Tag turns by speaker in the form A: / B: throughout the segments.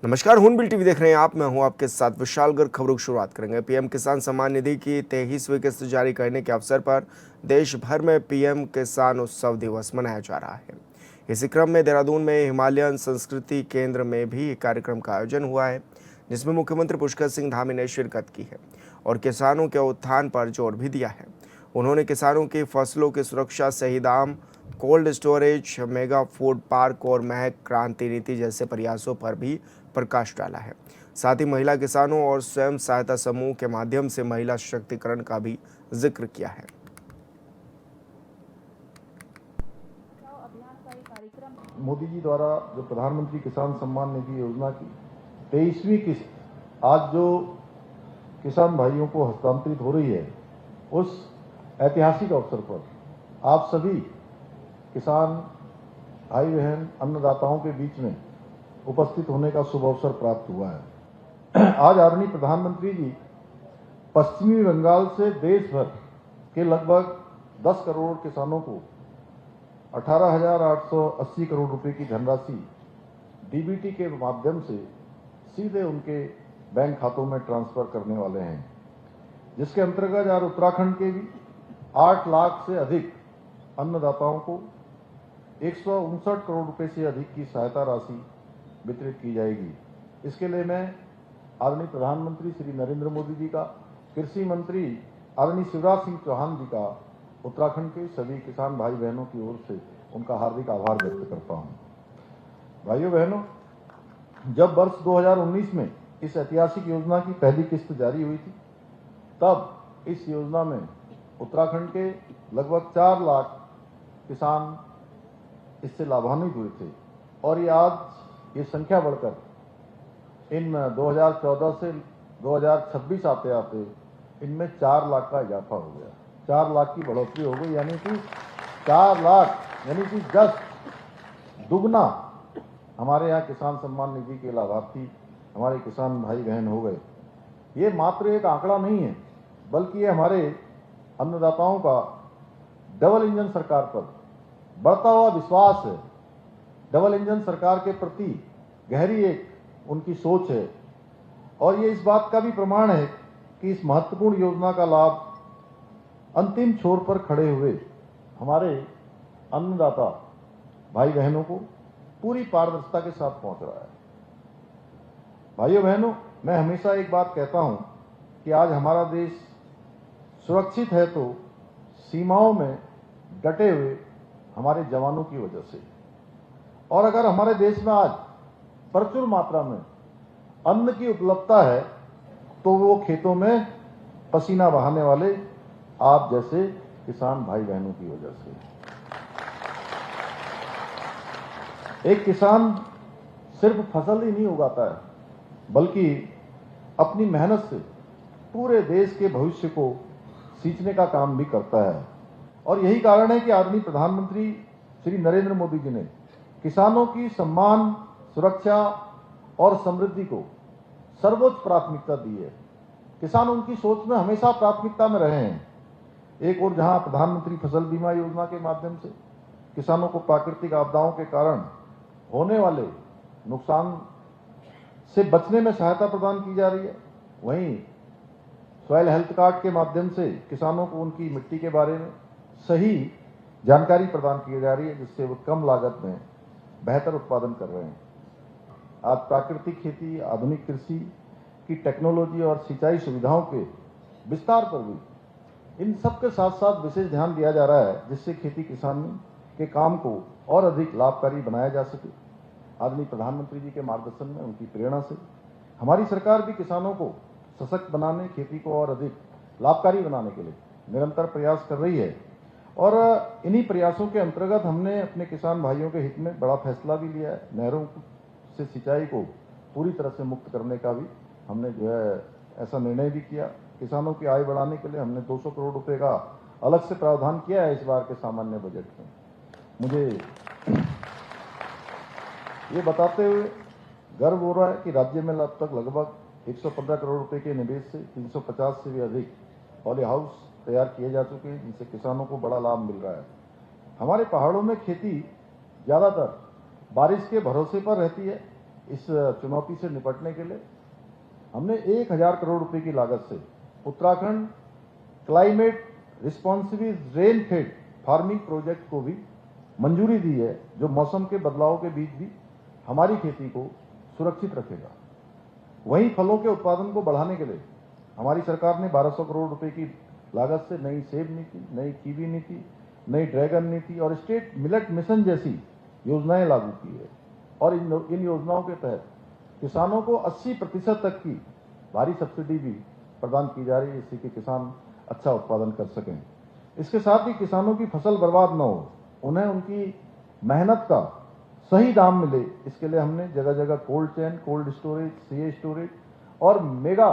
A: नमस्कार, हूनबिल टीवी देख रहे हैं आप। मैं हूं आपके साथ विशाल गर्ग। खबरों की शुरुआत करेंगे। पीएम किसान सम्मान निधि की 23वीं किस्त जारी करने के अवसर पर देश भर में पीएम किसान उत्सव दिवस मनाया जा रहा है। इसी क्रम में देहरादून में हिमालयन संस्कृति केंद्र में भी कार्यक्रम का आयोजन हुआ है, जिसमें मुख्यमंत्री पुष्कर सिंह धामी ने शिरकत की है और किसानों के उत्थान पर जोर भी दिया है। उन्होंने किसानों की फसलों की सुरक्षा, सही दाम, cold storage, mega food park और महक क्रांति नीति जैसे प्रयासों पर भी प्रकाश डाला है। साथ ही महिला किसानों और स्वयं सहायता समूह के माध्यम से महिला सशक्तिकरण का भी जिक्र किया है।
B: मोदी जी द्वारा जो प्रधानमंत्री किसान सम्मान निधि योजना की 23वीं किस्त आज जो किसान भाइयों को हस्तांतरित हो रही है, उस ऐतिहासिक अवसर पर आप सभी किसान भाई बहन अन्नदाताओं के बीच में उपस्थित होने का शुभ अवसर प्राप्त हुआ है। आज आदरणीय प्रधानमंत्री जी पश्चिमी बंगाल से देश भर के लगभग 10 करोड़ किसानों को 18,880 करोड़ रुपए की धनराशि डीबीटी के माध्यम से सीधे उनके बैंक खातों में ट्रांसफर करने वाले हैं, जिसके अंतर्गत आज उत्तराखंड के भी 8 लाख से अधिक अन्नदाताओं को 159 करोड़ रुपए से अधिक की सहायता राशि वितरित की जाएगी। इसके लिए मैं आदरणीय प्रधानमंत्री श्री नरेंद्र मोदी जी का, कृषि मंत्री आदरणीय शिवराज सिंह चौहान जी का, उत्तराखंड के सभी किसान भाई बहनों की ओर से उनका हार्दिक आभार व्यक्त करता हूं। भाइयों बहनों, जब वर्ष 2019 में इस ऐतिहासिक योजना की पहली किस्त जारी हुई थी, तब इस योजना में उत्तराखंड के लगभग 4 लाख किसान इससे लाभान्वित हुए थे और ये आज ये संख्या बढ़कर इन 2014 से 2026 आते आते इनमें 4 लाख का इजाफा हो गया। 4 लाख की बढ़ोतरी हो गई, यानी कि 4 लाख यानी कि 10 दुगना हमारे यहाँ किसान सम्मान निधि के लाभार्थी हमारे किसान भाई बहन हो गए। ये मात्र एक आंकड़ा नहीं है, बल्कि ये हमारे अन्नदाताओं का डबल इंजन सरकार पर बढ़ता हुआ विश्वास है। डबल इंजन सरकार के प्रति गहरी एक उनकी सोच है और ये इस बात का भी प्रमाण है कि इस महत्वपूर्ण योजना का लाभ अंतिम छोर पर खड़े हुए हमारे अन्नदाता भाई बहनों को पूरी पारदर्शिता के साथ पहुंच रहा है। भाइयों बहनों, मैं हमेशा एक बात कहता हूं कि आज हमारा देश सुरक्षित है तो सीमाओं में डटे हुए हमारे जवानों की वजह से, और अगर हमारे देश में आज प्रचुर मात्रा में अन्न की उपलब्धता है तो वो खेतों में पसीना बहाने वाले आप जैसे किसान भाई बहनों की वजह से। एक किसान सिर्फ फसल ही नहीं उगाता है, बल्कि अपनी मेहनत से पूरे देश के भविष्य को सींचने का काम भी करता है। और यही कारण है कि आदरणीय प्रधानमंत्री श्री नरेंद्र मोदी जी ने किसानों की सम्मान, सुरक्षा और समृद्धि को सर्वोच्च प्राथमिकता दी है। किसान उनकी सोच में हमेशा प्राथमिकता में रहे हैं। एक और जहां प्रधानमंत्री फसल बीमा योजना के माध्यम से किसानों को प्राकृतिक आपदाओं के कारण होने वाले नुकसान से बचने में सहायता प्रदान की जा रही है, वहीं सॉइल हेल्थ कार्ड के माध्यम से किसानों को उनकी मिट्टी के बारे में सही जानकारी प्रदान की जा रही है, जिससे वो कम लागत में बेहतर उत्पादन कर रहे हैं। आज प्राकृतिक खेती, आधुनिक कृषि की टेक्नोलॉजी और सिंचाई सुविधाओं के विस्तार पर भी इन सब के साथ साथ विशेष ध्यान दिया जा रहा है, जिससे खेती किसानी के काम को और अधिक लाभकारी बनाया जा सके। आदरणीय प्रधानमंत्री जी के मार्गदर्शन में, उनकी प्रेरणा से हमारी सरकार भी किसानों को सशक्त बनाने, खेती को और अधिक लाभकारी बनाने के लिए निरंतर प्रयास कर रही है। और इन्हीं प्रयासों के अंतर्गत हमने अपने किसान भाइयों के हित में बड़ा फैसला भी लिया है। नहरों से सिंचाई को पूरी तरह से मुक्त करने का भी हमने जो है ऐसा निर्णय भी किया। किसानों की आय बढ़ाने के लिए हमने 200 करोड़ रुपए का अलग से प्रावधान किया है इस बार के सामान्य बजट में। मुझे ये बताते हुए गर्व हो रहा है कि राज्य में अब तक लगभग 115 करोड़ रुपए के निवेश से 350 से भी अधिक पॉली हाउस तैयार किए जा चुके हैं, जिनसे किसानों को बड़ा लाभ मिल रहा है। हमारे पहाड़ों में खेती ज्यादातर बारिश के भरोसे पर रहती है, इस चुनौती से निपटने के लिए हमने 1000 करोड़ रुपए की लागत से Uttarakhand climate responsive rain fade farming project को भी मंजूरी दी है, जो मौसम के बदलाव के बीच भी हमारी खेती को सुरक्षित रखेगा। वहीं फलों के उत्पादन को बढ़ाने के लिए हमारी सरकार ने 1200 करोड़ रुपए की लागत से नई सेब नीति, नई कीवी नीति, नई ड्रैगन नीति और स्टेट मिलेट मिशन जैसी योजनाएं लागू की है। और इन योजनाओं के तहत किसानों को 80% तक की भारी सब्सिडी भी प्रदान की जा रही है, जिससे कि किसान अच्छा उत्पादन कर सकें। इसके साथ ही किसानों की फसल बर्बाद न हो, उन्हें उनकी मेहनत का सही दाम मिले, इसके लिए हमने जगह जगह cold chain, cold storage, CA storage और मेगा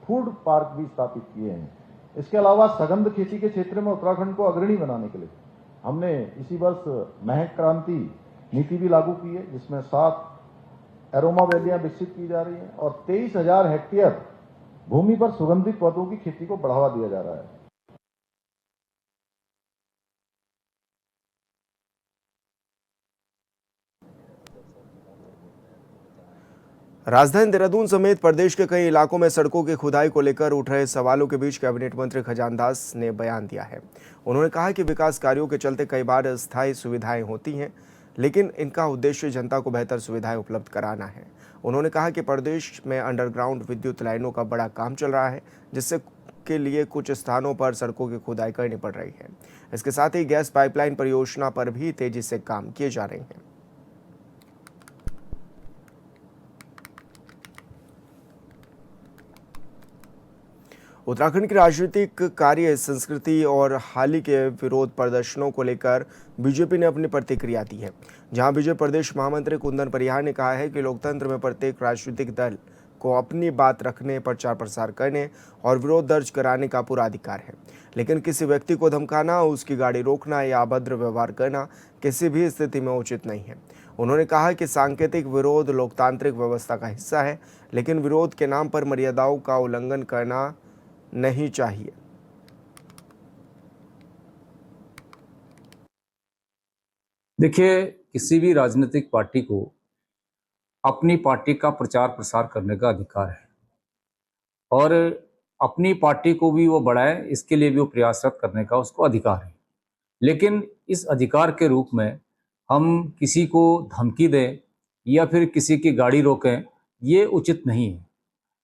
B: फूड पार्क भी स्थापित किए हैं। इसके अलावा सघन खेती के क्षेत्र में उत्तराखंड को अग्रणी बनाने के लिए हमने इसी वर्ष महक क्रांति नीति भी लागू की है, जिसमें 7 एरोमा वैलियां विकसित की जा रही हैं और 23,000 हेक्टेयर भूमि पर सुगंधित पौधों की खेती को बढ़ावा दिया जा रहा है।
A: राजधानी देहरादून समेत प्रदेश के कई इलाकों में सड़कों की खुदाई को लेकर उठ रहे सवालों के बीच कैबिनेट मंत्री खजान दास ने बयान दिया है। उन्होंने कहा कि विकास कार्यों के चलते कई बार अस्थायी सुविधाएं होती हैं, लेकिन इनका उद्देश्य जनता को बेहतर सुविधाएं उपलब्ध कराना है। उन्होंने कहा कि प्रदेश में अंडरग्राउंड विद्युत लाइनों का बड़ा काम चल रहा है, जिससे के लिए कुछ स्थानों पर सड़कों की खुदाई करनी पड़ रही है। इसके साथ ही गैस पाइपलाइन परियोजना पर भी तेजी से काम किए जा रहे हैं। उत्तराखंड की राजनीतिक कार्य संस्कृति और हाल ही के विरोध प्रदर्शनों को लेकर बीजेपी ने अपनी प्रतिक्रिया दी है। जहां बीजेपी प्रदेश महामंत्री कुंदन परिहार ने कहा है कि लोकतंत्र में प्रत्येक राजनीतिक दल को अपनी बात रखने, प्रचार प्रसार करने और विरोध दर्ज कराने का पूरा अधिकार है, लेकिन किसी व्यक्ति को धमकाना, उसकी गाड़ी रोकना या अभद्र व्यवहार करना किसी भी स्थिति में उचित नहीं है। उन्होंने कहा कि सांकेतिक विरोध लोकतांत्रिक व्यवस्था का हिस्सा है, लेकिन विरोध के नाम पर मर्यादाओं का उल्लंघन करना नहीं चाहिए।
C: देखिए, किसी भी राजनीतिक पार्टी को अपनी पार्टी का प्रचार प्रसार करने का अधिकार है और अपनी पार्टी को भी वो बढ़ाए, इसके लिए भी वो प्रयासरत करने का उसको अधिकार है। लेकिन इस अधिकार के रूप में हम किसी को धमकी दें या फिर किसी की गाड़ी रोकें, ये उचित नहीं है।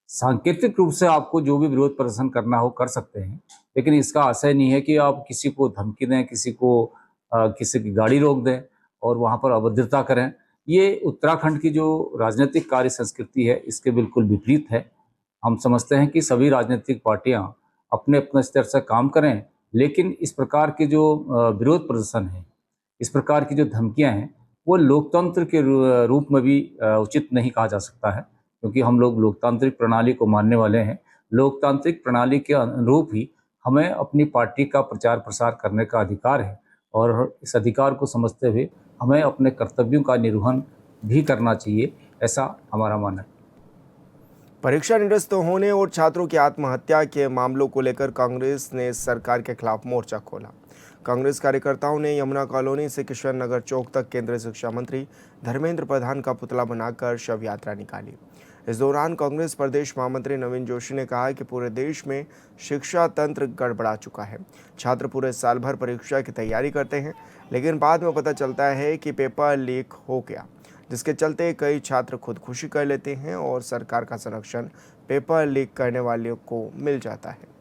C: सांकेतिक रूप से आपको जो भी विरोध प्रदर्शन करना हो कर सकते हैं, लेकिन इसका आशय नहीं है कि आप किसी को धमकी दें, किसी की गाड़ी रोक दें और वहाँ पर अभद्रता करें। ये उत्तराखंड की जो राजनीतिक कार्य संस्कृति है, इसके बिल्कुल विपरीत है। हम समझते हैं कि सभी राजनीतिक पार्टियां अपने अपने स्तर से काम करें, लेकिन इस प्रकार के जो विरोध प्रदर्शन है, इस प्रकार की जो धमकियां हैं, वो लोकतंत्र के रूप में भी उचित नहीं कहा जा सकता है, क्योंकि हम लोग लोकतांत्रिक प्रणाली को मानने वाले हैं। लोकतांत्रिक प्रणाली के अनुरूप ही हमें अपनी पार्टी का प्रचार प्रसार करने का अधिकार है और इस अधिकार को समझते हुए हमें अपने कर्तव्यों का निर्वहन भी करना चाहिए, ऐसा हमारा मानना है।
A: परीक्षा निरस्त होने और छात्रों की आत्महत्या के मामलों को लेकर कांग्रेस ने सरकार के खिलाफ मोर्चा खोला। कांग्रेस कार्यकर्ताओं ने यमुना कॉलोनी से किशन नगर चौक तक केंद्रीय शिक्षा मंत्री धर्मेंद्र प्रधान का पुतला बनाकर शव यात्रा निकाली। इस दौरान कांग्रेस प्रदेश महामंत्री नवीन जोशी ने कहा कि पूरे देश में शिक्षा तंत्र गड़बड़ा चुका है। छात्र पूरे साल भर परीक्षा की तैयारी करते हैं, लेकिन बाद में पता चलता है कि पेपर लीक हो गया, जिसके चलते कई छात्र खुदकुशी कर लेते हैं और सरकार का संरक्षण पेपर लीक करने वालों को मिल जाता है।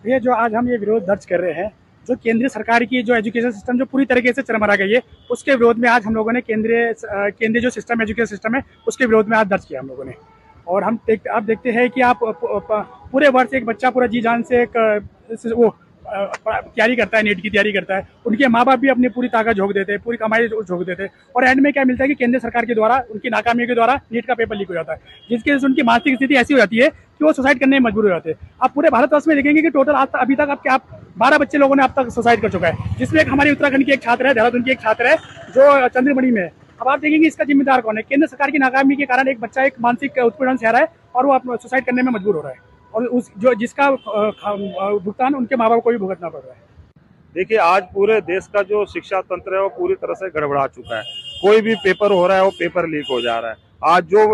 D: ये जो आज हम ये विरोध दर्ज कर रहे हैं, जो केंद्रीय सरकार की जो एजुकेशन सिस्टम जो पूरी तरीके से चरमरा गई है, उसके विरोध में आज हम लोगों ने केंद्रीय जो सिस्टम एजुकेशन सिस्टम है, उसके विरोध में आज दर्ज किया हम लोगों ने। और आप देखते हैं कि आप पूरे वर्ष एक बच्चा पूरा जी जान से तैयारी करता है, नीट की तैयारी करता है, उनके माँ बाप भी अपनी पूरी ताकत झोंक देते हैं, पूरी कमाई झोंक देते हैं, और एंड में क्या मिलता है कि केंद्र सरकार के द्वारा उनकी नाकामियों के द्वारा नीट का पेपर लीक हो जाता है, जिसकी वजह से उनकी मानसिक स्थिति ऐसी हो जाती है कि वो सुसाइड करने में मजबूर हो जाते हैं। आप पूरे भारतवर्ष में देखेंगे कि टोटल अभी तक 12 बच्चे लोगों ने अब तक सुसाइड कर चुका है, जिसमें एक हमारी उत्तराखंड की एक छात्र है, देहरादून की एक छात्र है जो चंद्रमणि में है। अब आप देखेंगे इसका जिम्मेदार कौन है? केंद्र सरकार की नाकामी के कारण एक बच्चा एक मानसिक उत्पीड़न से आ रहा है और वो सुसाइड करने में मजबूर हो रहा है, और जिसका भुगतान उनके माँ बाप को भी भुगतना पड़ रहा है।
E: देखिए, आज पूरे देश का जो शिक्षा तंत्र है वो पूरी तरह से गड़बड़ा चुका है। कोई भी पेपर हो रहा है वो पेपर लीक हो जा रहा है। आज जो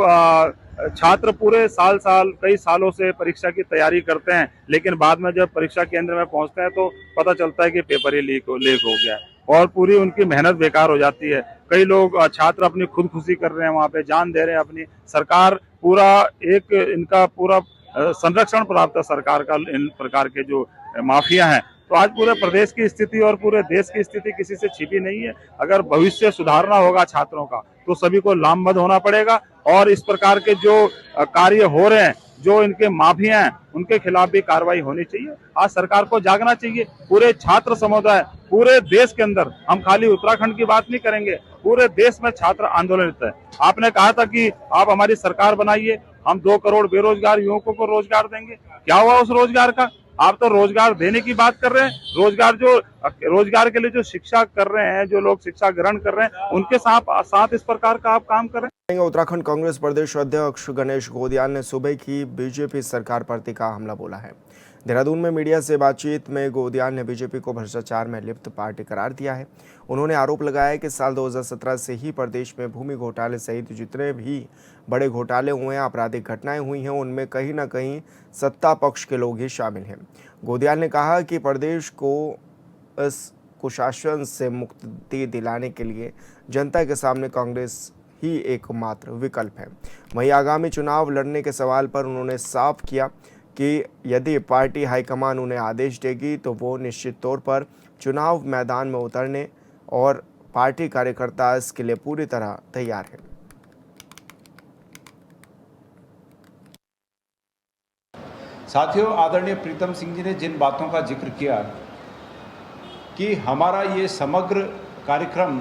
E: छात्र पूरे कई सालों से परीक्षा की तैयारी करते हैं, लेकिन बाद में जब परीक्षा केंद्र में पहुंचते हैं तो पता चलता है कि पेपर ही लीक हो गया है और पूरी उनकी मेहनत बेकार हो जाती है। कई लोग छात्र अपनी खुदकुशी कर रहे हैं, वहां पे जान दे रहे हैं अपनी। सरकार पूरा इनका पूरा संरक्षण प्राप्त है सरकार का इन प्रकार के जो माफिया हैं। तो आज पूरे प्रदेश की स्थिति और पूरे देश की स्थिति किसी से छिपी नहीं है। अगर भविष्य सुधारना होगा छात्रों का तो सभी को लामबंद होना पड़ेगा और इस प्रकार के जो कार्य हो रहे हैं, जो इनके माफिया हैं, उनके खिलाफ भी कार्रवाई होनी चाहिए। आज सरकार को जागना चाहिए। पूरे छात्र समुदाय पूरे देश के अंदर, हम खाली उत्तराखंड की बात नहीं करेंगे, पूरे देश में छात्र आंदोलित है। आपने कहा था कि आप हमारी सरकार बनाइए, हम 2 करोड़ बेरोजगार युवकों को रोजगार देंगे। क्या हुआ उस रोजगार का? आप तो रोजगार देने की बात कर रहे हैं। रोजगार के लिए जो शिक्षा कर रहे हैं, जो लोग शिक्षा ग्रहण कर रहे हैं, उनके साथ इस प्रकार का आप काम कर रहे हैं।
A: उत्तराखंड कांग्रेस प्रदेश अध्यक्ष गणेश गोदियाल ने सुबह की बीजेपी सरकार पर तीखा हमला बोला है। देहरादून में मीडिया से बातचीत में गोदियाल ने बीजेपी को भ्रष्टाचार में लिप्त पार्टी करार दिया है। उन्होंने आरोप लगाया कि साल 2017 से ही प्रदेश में भूमि घोटाले सहित जितने भी बड़े घोटाले हुए हैं, आपराधिक घटनाएं हुई हैं, उनमें कहीं ना कहीं सत्ता पक्ष के लोग ही शामिल हैं। गोदियाल ने कहा कि प्रदेश को इस कुशासन से मुक्ति दिलाने के लिए जनता के सामने कांग्रेस ही एकमात्र विकल्प है। वहीं आगामी चुनाव लड़ने के सवाल पर उन्होंने साफ किया कि यदि पार्टी हाईकमान उन्हें आदेश देगी तो वो निश्चित तौर पर चुनाव मैदान में उतरने और पार्टी कार्यकर्ता इसके लिए पूरी तरह तैयार हैं।
F: साथियों, आदरणीय प्रीतम सिंह जी ने जिन बातों का जिक्र किया कि हमारा ये समग्र कार्यक्रम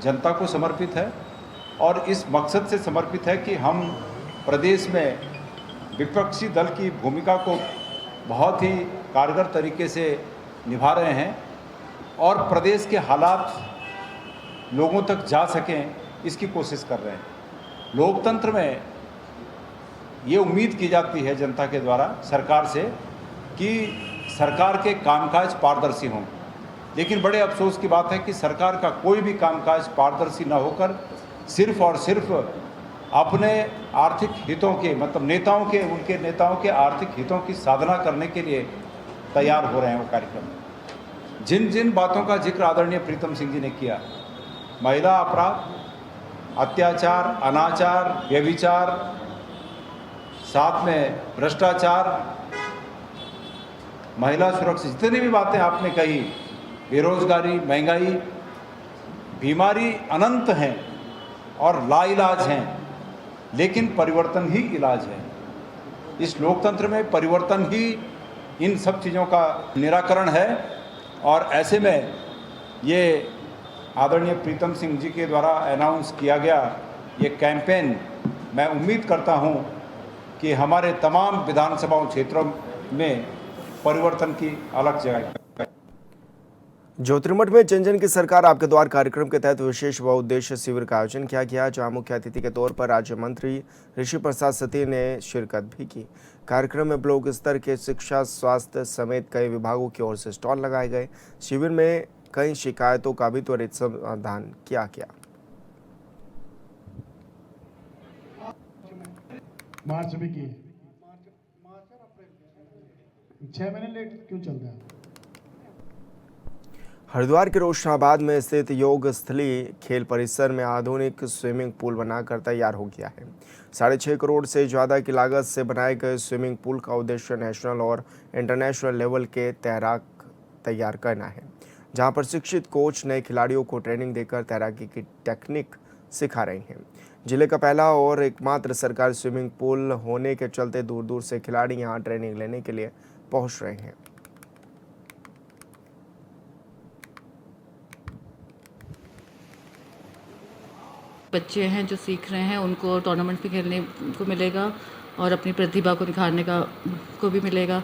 F: जनता को समर्पित है और इस मकसद से समर्पित है कि हम प्रदेश में विपक्षी दल की भूमिका को बहुत ही कारगर तरीके से निभा रहे हैं और प्रदेश के हालात लोगों तक जा सकें, इसकी कोशिश कर रहे हैं। लोकतंत्र में ये उम्मीद की जाती है जनता के द्वारा सरकार से कि सरकार के कामकाज पारदर्शी हों, लेकिन बड़े अफसोस की बात है कि सरकार का कोई भी कामकाज पारदर्शी न होकर सिर्फ और सिर्फ अपने आर्थिक हितों के, मतलब उनके नेताओं के आर्थिक हितों की साधना करने के लिए तैयार हो रहे हैं। वो कार्यक्रम जिन जिन बातों का जिक्र आदरणीय प्रीतम सिंह जी ने किया, महिला अपराध, अत्याचार, अनाचार, व्यभिचार, साथ में भ्रष्टाचार, महिला सुरक्षा, जितनी भी बातें आपने कही, बेरोजगारी, महंगाई, बीमारी अनंत हैं और लाइलाज हैं, लेकिन परिवर्तन ही इलाज है। इस लोकतंत्र में परिवर्तन ही इन सब चीज़ों का निराकरण है और ऐसे में ये आदरणीय प्रीतम सिंह जी के द्वारा अनाउंस किया गया ये कैंपेन, मैं उम्मीद करता हूँ कि हमारे तमाम विधानसभा क्षेत्रों में परिवर्तन की अलग जगह।
A: ज्योतिर्मठ में जन जन की सरकार आपके द्वार कार्यक्रम के तहत विशेष बहुउद्देश्य शिविर का आयोजन किया गया, जहां मुख्य अतिथि के तौर पर राज्य मंत्री ऋषि प्रसाद सती ने शिरकत भी की। कार्यक्रम में ब्लॉक स्तर के शिक्षा, स्वास्थ्य समेत कई विभागों की ओर से स्टॉल लगाए गए। शिविर में कई शिकायतों का भी त्वरित समाधान किया गया।
G: मार्च में किए, 6 महीने लेट क्यों चल रहा है?
A: हरिद्वार के रोशनाबाद में स्थित योग स्थली खेल परिसर में आधुनिक स्विमिंग पूल बनाकर तैयार हो गया है। 6.5 करोड़ से ज़्यादा की लागत से बनाए गए स्विमिंग पूल का उद्देश्य नेशनल और इंटरनेशनल लेवल के तैराक तैयार करना है, जहां प्रशिक्षित कोच नए खिलाड़ियों को ट्रेनिंग देकर तैराकी की टेक्निक सिखा रहे हैं। जिले का पहला और एकमात्र सरकारी स्विमिंग पूल होने के चलते दूर दूर से खिलाड़ी यहां ट्रेनिंग लेने के लिए पहुंच रहे हैं।
H: बच्चे हैं जो सीख रहे हैं, उनको टूर्नामेंट भी खेलने को मिलेगा और अपनी प्रतिभा को निखारने को भी मिलेगा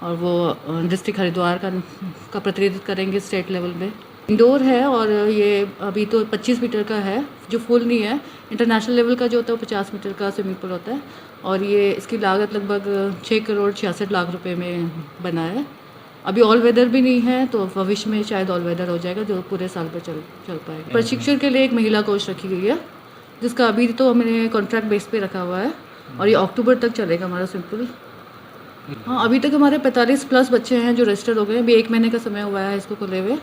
H: और वो डिस्ट्रिक्ट हरिद्वार का प्रतिनिधित्व करेंगे स्टेट लेवल में। इंडोर है और ये अभी तो 25 मीटर का है, जो फुल नहीं है। इंटरनेशनल लेवल का जो होता है वो 50 मीटर का स्विमिंग पूल होता है और ये इसकी लागत लगभग 6 करोड़ 66 लाख रुपए में बना है अभी ऑल वेदर भी नहीं है, तो भविष्य में शायद ऑल वेदर हो जाएगा, जो पूरे साल पर चल पाएगा। प्रशिक्षण के लिए एक महिला कोच रखी गई है, जिसका अभी तो हमने कॉन्ट्रैक्ट बेस पे रखा हुआ है और ये अक्टूबर तक चलेगा हमारा सिंपल। हाँ, अभी तक हमारे 45 प्लस बच्चे हैं जो रजिस्टर्ड हो गए। अभी 1 महीने का समय हुआ है इसको खुले हुए,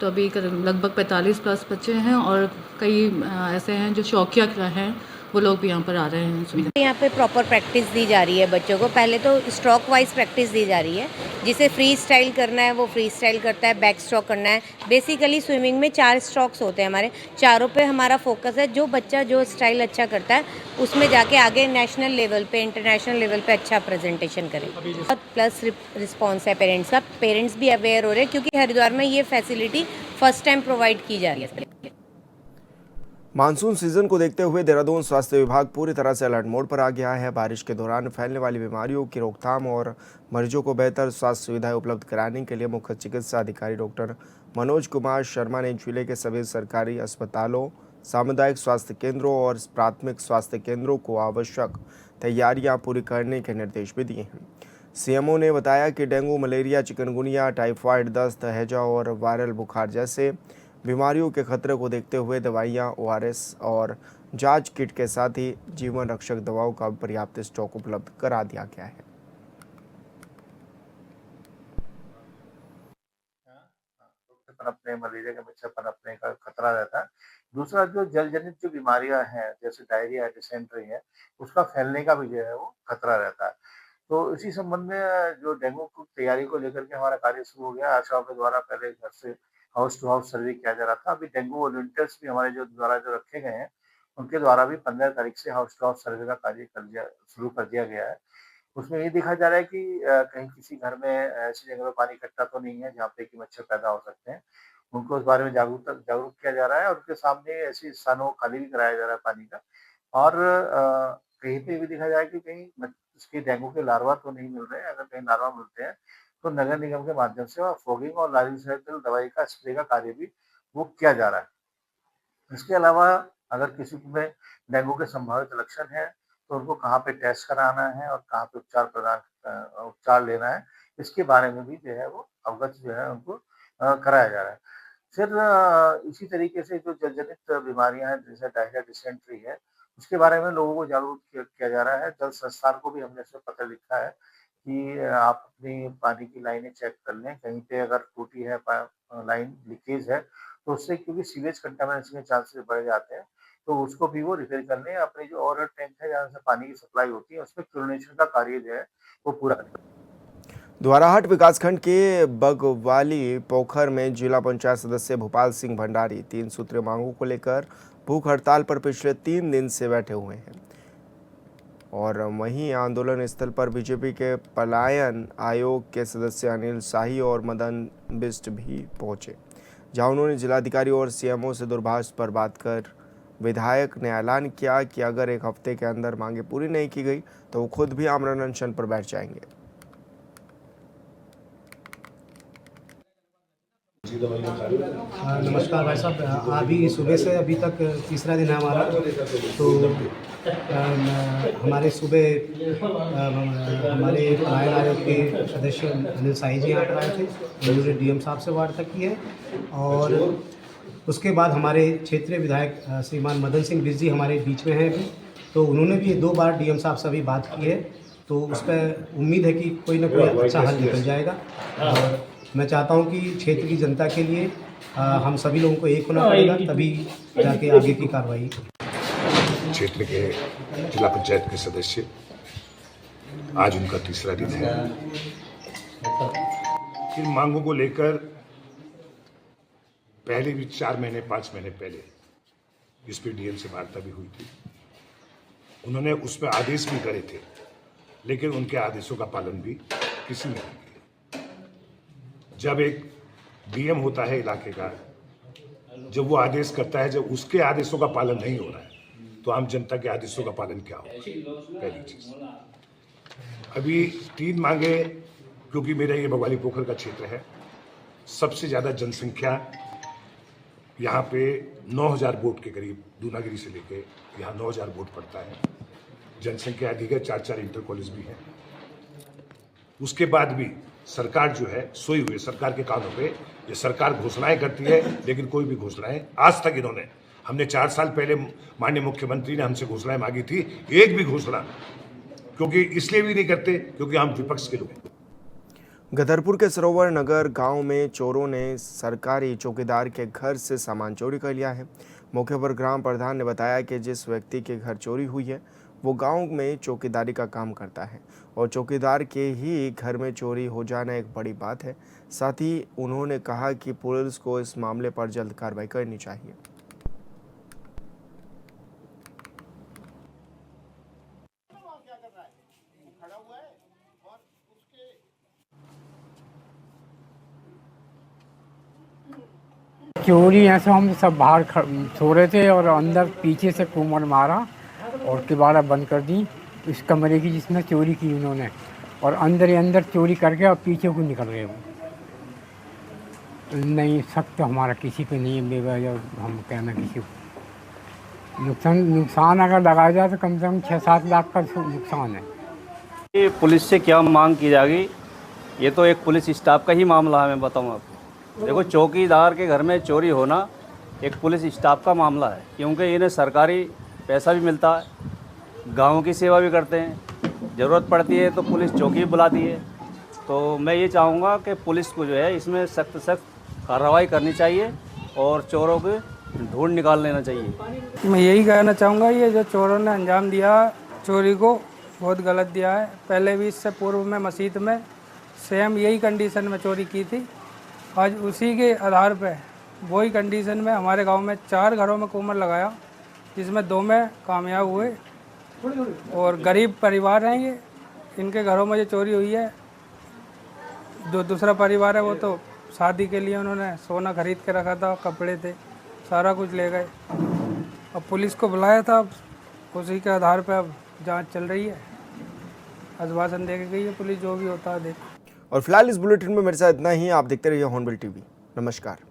H: तो अभी लगभग 45 प्लस बच्चे हैं और कई ऐसे हैं जो शौकिया हैं, वो लोग भी यहाँ पर आ रहे हैं।
I: यहाँ पे प्रॉपर प्रैक्टिस दी जा रही है बच्चों को। पहले तो स्ट्रोक वाइज प्रैक्टिस दी जा रही है, जिसे फ्री स्टाइल करना है वो फ्री स्टाइल करता है, बैक स्ट्रोक करना है। बेसिकली स्विमिंग में 4 स्ट्रोक्स होते हैं हमारे, चारों पे हमारा फोकस है। जो बच्चा जो स्टाइल अच्छा करता है उसमें जाके आगे नेशनल लेवल पे, इंटरनेशनल लेवल पे अच्छा प्रेजेंटेशन करे। बहुत प्लस रिस्पॉन्स है पेरेंट्स का। पेरेंट्स भी अवेयर हो रहे हैं क्योंकि हरिद्वार में ये फैसिलिटी फर्स्ट टाइम प्रोवाइड की जा रही है।
A: मानसून सीजन को देखते हुए देहरादून स्वास्थ्य विभाग पूरी तरह से अलर्ट मोड पर आ गया है। बारिश के दौरान फैलने वाली बीमारियों की रोकथाम और मरीजों को बेहतर स्वास्थ्य सुविधाएं उपलब्ध कराने के लिए मुख्य चिकित्सा अधिकारी डॉक्टर मनोज कुमार शर्मा ने जिले के सभी सरकारी अस्पतालों, सामुदायिक स्वास्थ्य केंद्रों और प्राथमिक स्वास्थ्य केंद्रों को आवश्यक तैयारियां पूरी करने के निर्देश भी दिए हैं। सीएमओ ने बताया कि डेंगू, मलेरिया, चिकनगुनिया, टाइफाइड, दस्त, हैजा और वायरल बुखार जैसे बीमारियों के खतरे को देखते हुए दवाइयां, ORS और जांच किट के साथ ही जीवन रक्षक दवाओं का पर्याप्त स्टॉक उपलब्ध करा दिया गया है।
J: पनपने, मलेरिया के मच्छर पनपने का खतरा रहता है। दूसरा, जो जल जनित जो बीमारियां हैं जैसे डायरिया, डिसेंट्री है, उसका फैलने का भी जो है वो खतरा रहता है। तो इसी संबंध में जो डेंगू की तैयारी को लेकर के हमारा कार्य शुरू हो गया। आशाओं के द्वारा पहले घर से हाउस टू हाउस सर्वे किया जा रहा था। अभी डेंगू वॉलंटियर्स भी हमारे जो रखे गए हैं, उनके द्वारा भी 15 तारीख से हाउस टू हाउस सर्वे का कार्य शुरू कर दिया गया है। उसमें ये देखा जा रहा है कि कहीं किसी घर में ऐसी जगह पे पानी इकट्ठा तो नहीं है जहाँ पे कि मच्छर पैदा हो सकते हैं। उनको उस बारे में जागरूक किया जा रहा है और उनके सामने ऐसे स्थानों को खाली भी कराया जा रहा है पानी का। और कहीं पे भी देखा जाए कि कहीं इसके डेंगू के लार्वा तो नहीं मिल रहे हैं। अगर कहीं लार्वा मिलते हैं तो नगर निगम के माध्यम से फॉगिंग और लार्विसाइडल दवाई का स्प्रे का कार्य भी वो किया जा रहा है। इसके अलावा अगर किसी में डेंगू के संभावित लक्षण हैं तो उनको कहाँ पे टेस्ट कराना है और कहाँ पे उपचार लेना है, इसके बारे में भी जो है वो अवगत जो है उनको कराया जा रहा है। फिर इसी तरीके से जो जल जनित बीमारियां हैं जैसे डायरिया, डिसेंट्री है, उसके बारे में लोगों को जागरूक किया जा रहा है। जल संस्थान को भी हमने इसमें पत्र लिखा है कि आप अपनी पानी की लाइनें चेक कर लें। कहीं पे अगर टूटी है लाइन, लीकेज है, तो उससे क्योंकि सीवेज कंटामिनेशन के चांसेस बढ़ जाते हैं, तो उसको भी वो रिपेयर कर लें। अपने जो ओवरहेड टैंक है जहाँ से पानी की सप्लाई होती है, उसमें क्लोरीनेशन का कार्य जो है वो पूरा करें।
A: द्वाराहाट विकासखंड के बगवाली पोखर में जिला पंचायत सदस्य भोपाल सिंह भंडारी 3 सूत्रीय मांगों को लेकर भूख हड़ताल पर पिछले 3 दिन से बैठे हुए हैं। और वहीं आंदोलन स्थल पर बीजेपी के पलायन आयोग के सदस्य अनिल शाही और मदन बिष्ट भी पहुंचे, जहां उन्होंने जिलाधिकारी और सीएमओ से दूरभाष पर बात कर विधायक ने ऐलान किया कि अगर 1 हफ्ते के अंदर मांगे पूरी नहीं की गई तो वो खुद भी आमरण अनशन पर बैठ जाएंगे।
K: नमस्कार भाई साहब, अभी सुबह से अभी तक तीसरा दिन है हमारा। तो हमारे सुबह हमारे पलायन आयोग के सदस्य अनिल शाही जी यहाँ पर आए थे, उन्होंने डीएम साहब से वार्ता की है। और उसके बाद हमारे क्षेत्रीय विधायक श्रीमान मदन सिंह बिष्ट जी हमारे बीच में हैं अभी, तो उन्होंने भी 2 बार डीएम साहब से अभी बात की है। तो उस पर उम्मीद है कि कोई ना कोई अच्छा हल निकल जाएगा। और मैं चाहता हूं कि क्षेत्र की जनता के लिए हम सभी लोगों को एक होना पड़ेगा, तभी जाके आगे की कार्रवाई।
L: क्षेत्र के जिला पंचायत के सदस्य, आज उनका तीसरा दिन है। इन मांगों को लेकर पहले भी 4 महीने 5 महीने पहले इस पे डीएम से वार्ता भी हुई थी। उन्होंने उस पर आदेश भी करे थे, लेकिन उनके आदेशों का पालन भी किसी ने नहीं किया। जब एक डीएम होता है इलाके का, जब वो आदेश करता है, जब उसके आदेशों का पालन नहीं हो रहा है, तो आम जनता के आदेशों का पालन क्या होगा? पहली चीज। अभी 3 मांगे, क्योंकि मेरा ये बगवाली पोखर का क्षेत्र है, सबसे ज्यादा जनसंख्या यहाँ पे 9000 वोट के करीब, दूनागिरी से लेके यहाँ 9000 वोट पड़ता है। जनसंख्या अधिक है, 4-4 इंटर कॉलेज भी है। उसके बाद भी सरकार जो है सोई हुई है। सरकार के कानों पे ये सरकार घोषणाएं करती है, लेकिन कोई भी घोषणाएं आज तक इन्होंने, हमने 4 साल पहले माननीय मुख्यमंत्री ने हमसे घोषणाएं मांगी थी, एक भी घोषणा, क्योंकि इसलिए भी नहीं करते क्योंकि हम विपक्ष के लोग हैं।
A: गदरपुर के सरोवर नगर गांव में चोरों ने सरकारी चौकीदार के घर से सामान चोरी कर लिया है। मौके पर ग्राम प्रधान ने बताया कि जिस व्यक्ति के घर चोरी हुई है वो गांव में चौकीदारी का काम करता है और चौकीदार के ही घर में चोरी हो जाना एक बड़ी बात है। साथ ही उन्होंने कहा कि पुलिस को इस मामले पर जल्द कार्रवाई करनी चाहिए।
M: चोरी ऐसे हम सब बाहर सो रहे थे और अंदर पीछे से कुमर मारा और किबाड़ा बंद कर दी इस कमरे की जिसमें चोरी की उन्होंने, और अंदर ही अंदर चोरी करके और पीछे को निकल गए वो। नहीं, शक तो हमारा किसी पे नहीं है, बेवजह हम कहना किसी को नुकसान अगर लगाया जाए तो कम से कम 6-7 लाख का नुकसान है।
N: ये पुलिस से क्या मांग की जाएगी, ये तो एक पुलिस स्टाफ का ही मामला है। मैं बताऊँ आपको, देखो चौकीदार के घर में चोरी होना एक पुलिस स्टाफ का मामला है, क्योंकि इन्हें सरकारी पैसा भी मिलता है, गांव की सेवा भी करते हैं, ज़रूरत पड़ती है तो पुलिस चौकी बुलाती है। तो मैं ये चाहूँगा कि पुलिस को जो है इसमें सख्त कार्रवाई करनी चाहिए और चोरों को ढूंढ निकाल लेना चाहिए।
M: मैं यही कहना चाहूँगा, ये जो चोरों ने अंजाम दिया चोरी को बहुत गलत दिया है। पहले भी इससे पूर्व में मस्जिद में सेम यही कंडीशन में चोरी की थी। आज उसी के आधार पे वही कंडीशन में हमारे गांव में 4 घरों में कुमर लगाया, जिसमें 2 में कामयाब हुए और गरीब परिवार हैं ये, इनके घरों में जो चोरी हुई है। जो दूसरा परिवार है वो तो शादी के लिए उन्होंने सोना खरीद के रखा था, कपड़े थे, सारा कुछ ले गए। अब पुलिस को बुलाया था, उसी के आधार पे अब जांच चल रही है, आश्वासन दे के गई है पुलिस, जो भी होता है देख।
A: और फिलहाल इस बुलेटिन में मेरे साथ इतना ही। आप देखते रहिए हॉर्नबिल टीवी। नमस्कार।